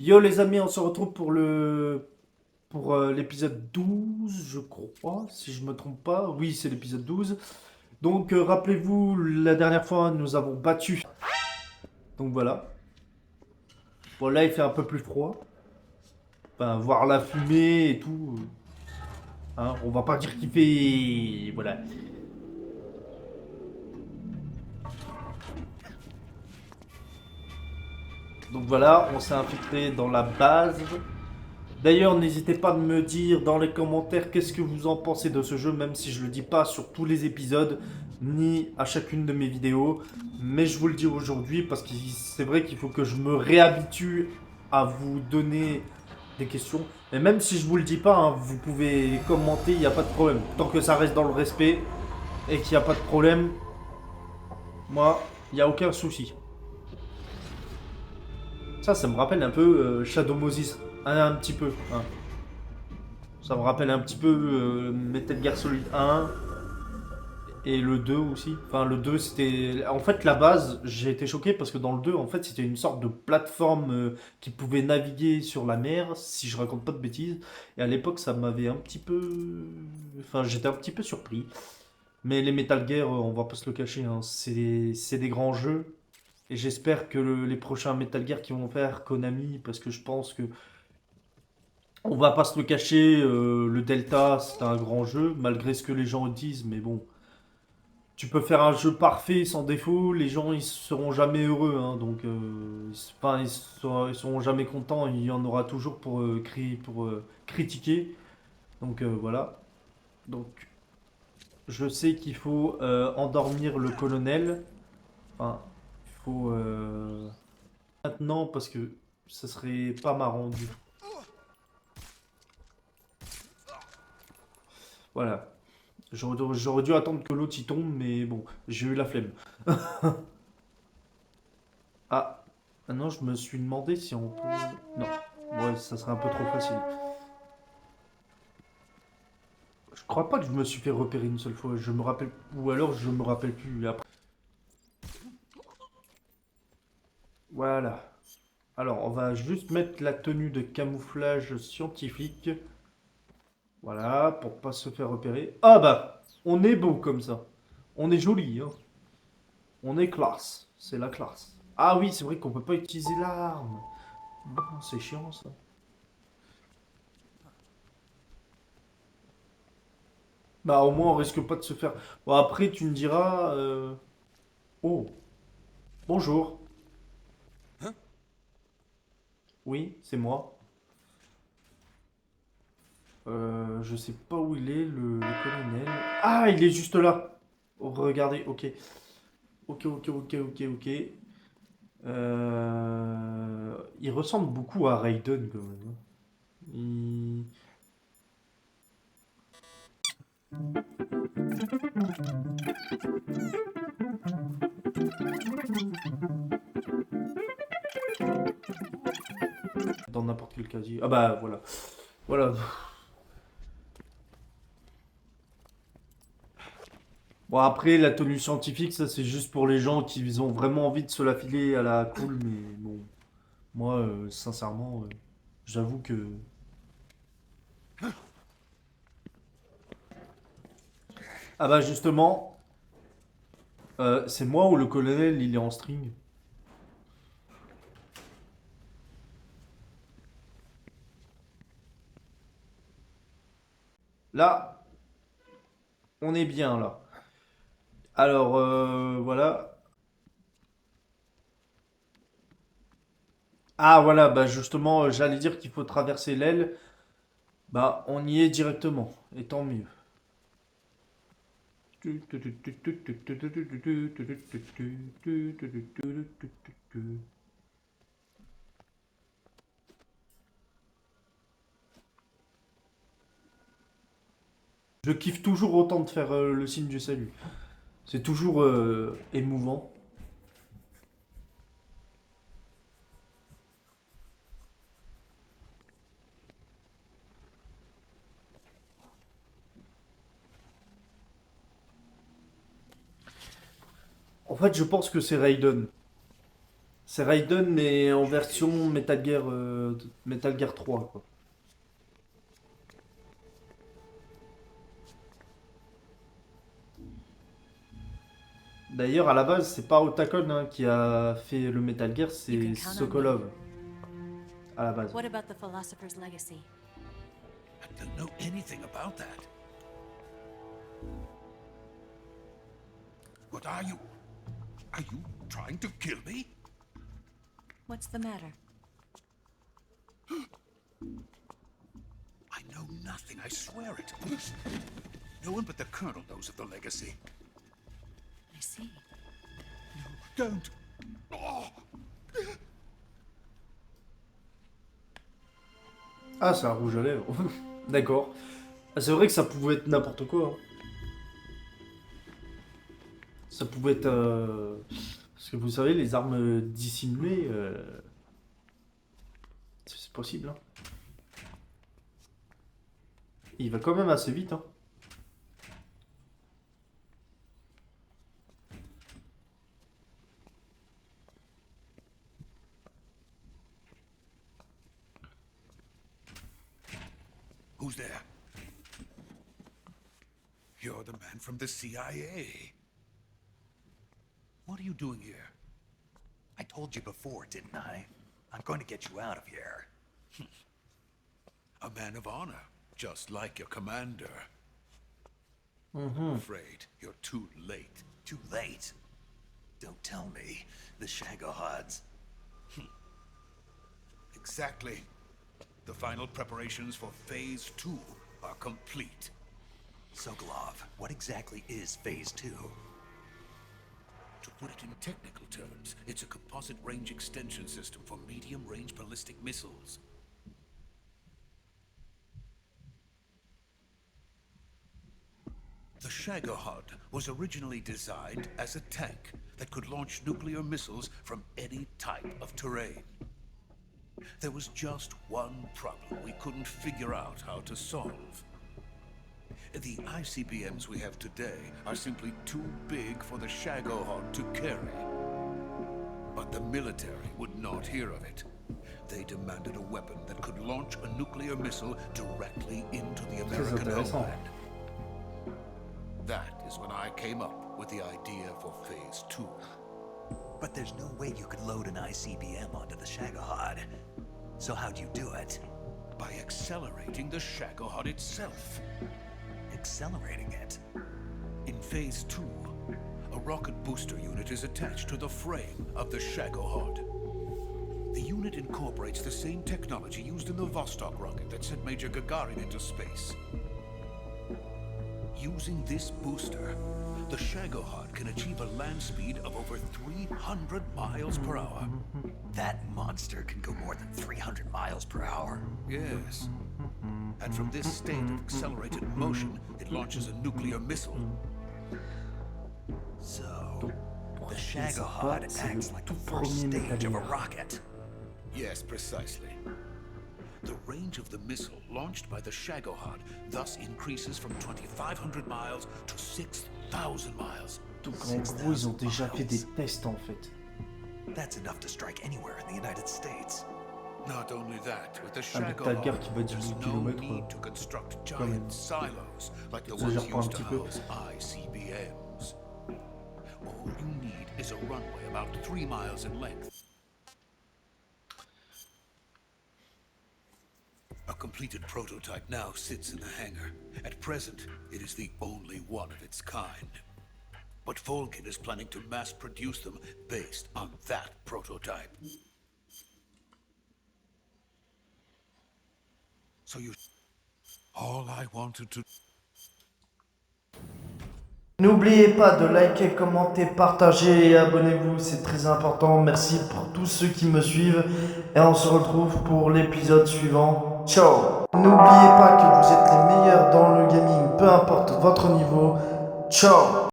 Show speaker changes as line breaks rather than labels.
Yo les amis, on se retrouve pour l'épisode 12, je crois, si je me trompe pas. Oui, c'est l'épisode 12. Donc rappelez-vous, la dernière fois, nous avons battu. Donc voilà. Bon, là, il fait un peu plus froid. Enfin, voir la fumée et tout. Hein, on va pas dire qu'il fait. Voilà. Donc voilà, on s'est infiltré dans la base. D'ailleurs, n'hésitez pas à me dire dans les commentaires qu'est-ce que vous en pensez de ce jeu, même si je le dis pas sur tous les épisodes, ni à chacune de mes vidéos. Mais je vous le dis aujourd'hui parce que c'est vrai qu'il faut que je me réhabitue à vous donner des questions. Et même si je vous le dis pas, hein, vous pouvez commenter, il n'y a pas de problème. Tant que ça reste dans le respect et qu'il n'y a pas de problème, moi, il n'y a aucun souci. Ça me rappelle un peu Shadow Moses, un petit peu, hein. Ça me rappelle un petit peu Metal Gear Solid 1 et le 2 aussi. Enfin, le 2, c'était. En fait, la base, j'ai été choqué parce que dans le 2, en fait, c'était une sorte de plateforme qui pouvait naviguer sur la mer, si je raconte pas de bêtises. Et à l'époque, ça m'avait un petit peu. Enfin, j'étais un petit peu surpris. Mais les Metal Gear, on va pas se le cacher, hein, c'est des grands jeux. Et j'espère que les prochains Metal Gear qu'ils vont faire, Konami, parce que je pense que on va pas se le cacher, le Delta, c'est un grand jeu, malgré ce que les gens disent, mais bon. Tu peux faire un jeu parfait, sans défaut, les gens ils seront jamais heureux, hein, donc enfin, ils seront jamais contents, il y en aura toujours pour, pour critiquer. Donc voilà. Donc je sais qu'il faut endormir le colonel. Enfin, il faut maintenant parce que ça serait pas marrant du tout. Voilà. J'aurais dû attendre que l'autre y tombe, mais bon, j'ai eu la flemme. Ah, non, je me suis demandé si on peut. Non, ouais, ça serait un peu trop facile. Je crois pas que je me suis fait repérer une seule fois. Je me rappelle, ou alors je me rappelle plus après. Voilà. Alors, on va juste mettre la tenue de camouflage scientifique. Voilà, pour pas se faire repérer. Ah bah, on est beau comme ça. On est joli, hein. On est classe. C'est la classe. Ah oui, c'est vrai qu'on peut pas utiliser l'arme. Bon, c'est chiant ça. Bah au moins on risque pas de se faire. Bon après tu me diras. Oh, bonjour. Oui, c'est moi. Je sais pas où il est le colonel. Ah, il est juste là. Oh, regardez, ok. Ok, ok, ok, ok, ok. Il ressemble beaucoup à Raiden quand même, hein. Il- Dans n'importe quel casier. Ah bah voilà. Voilà. Bon après la tenue scientifique ça c'est juste pour les gens qui ont vraiment envie de se la filer à la cool mais bon. Moi sincèrement j'avoue que. Ah bah justement, c'est moi ou le colonel il est en string. Là, on est bien là. Alors voilà. Ah voilà, bah justement, j'allais dire qu'il faut traverser l'aile. Bah on y est directement. Et tant mieux. Je kiffe toujours autant de faire le signe du salut. C'est toujours émouvant. En fait, je pense que c'est Raiden. C'est Raiden, mais en version Metal Gear 3, quoi. D'ailleurs, à la base, c'est pas Otakon hein, qui a fait le Metal Gear, c'est Sokolov. À la base.
What about the philosopher's legacy?
I don't know anything about that. What are you? Are you trying to kill me?
What's the matter?
I know nothing, I swear it. No one but the Colonel knows of the legacy.
I see.
Don't. Oh.
Ah, c'est un rouge à lèvres. D'accord. Ah, c'est vrai que ça pouvait être n'importe quoi. Hein. Ça pouvait être... Parce que vous savez, les armes dissimulées... C'est possible. Hein. Il va quand même assez vite. Hein.
Who's there? You're the man from the CIA. What are you doing here?
I told you before, didn't I? I'm going to get you out of here.
A man of honor, just like your commander.
Mm-hmm.
I'm afraid you're too late.
Too late. Don't tell me. The Shagohods.
Exactly. The final preparations for Phase 2 are complete.
Sokolov, what exactly is Phase 2?
To put it in technical terms, it's a composite range extension system for medium-range ballistic missiles. The Shagohod was originally designed as a tank that could launch nuclear missiles from any type of terrain. There was just one problem we couldn't figure out how to solve. The ICBMs we have today are simply too big for the Shagohod to carry. But the military would not hear of it. They demanded a weapon that could launch a nuclear missile directly into the American homeland. That is when I came up with the idea for Phase 2.
But there's no way you could load an ICBM onto the Shagohod. So how'd you do it?
By accelerating the Shagohod itself.
Accelerating it?
In Phase 2, a rocket booster unit is attached to the frame of the Shagohod. The unit incorporates the same technology used in the Vostok rocket that sent Major Gagarin into space. Using this booster, the Shagohod can achieve a land speed of over 300 miles per hour.
That monster can go more than 300 miles per hour.
Yes. And from this state of accelerated motion, it launches a nuclear missile.
So, the Shagohod acts like the first stage of a rocket.
Yes, precisely. The range of the missile launched by the Shagohod thus increases from 2,500 miles to 6,000 miles.
Donc en gros, ils ont déjà fait des tests en fait.
That's enough to strike anywhere in the United States.
Not only that, with the
Metal Gear qui va
Shagohod,
dire
there's
10
no
kilomètres,
need to construct
quand même.
giant silos like the
J'exagère
ones
pas un
used
petit
to
peu.
house ICBMs. All you need is a runway about 3 miles in length. A completed prototype now sits in the hangar. At present, it is the only one of its kind. But Volgin is planning to mass produce them based on that prototype. So you... All I wanted to...
N'oubliez pas de liker, commenter, partager et abonnez-vous, c'est très important. Merci pour tous ceux qui me suivent et on se retrouve pour l'épisode suivant. Ciao. N'oubliez pas que vous êtes les meilleurs dans le gaming, peu importe votre niveau. Ciao.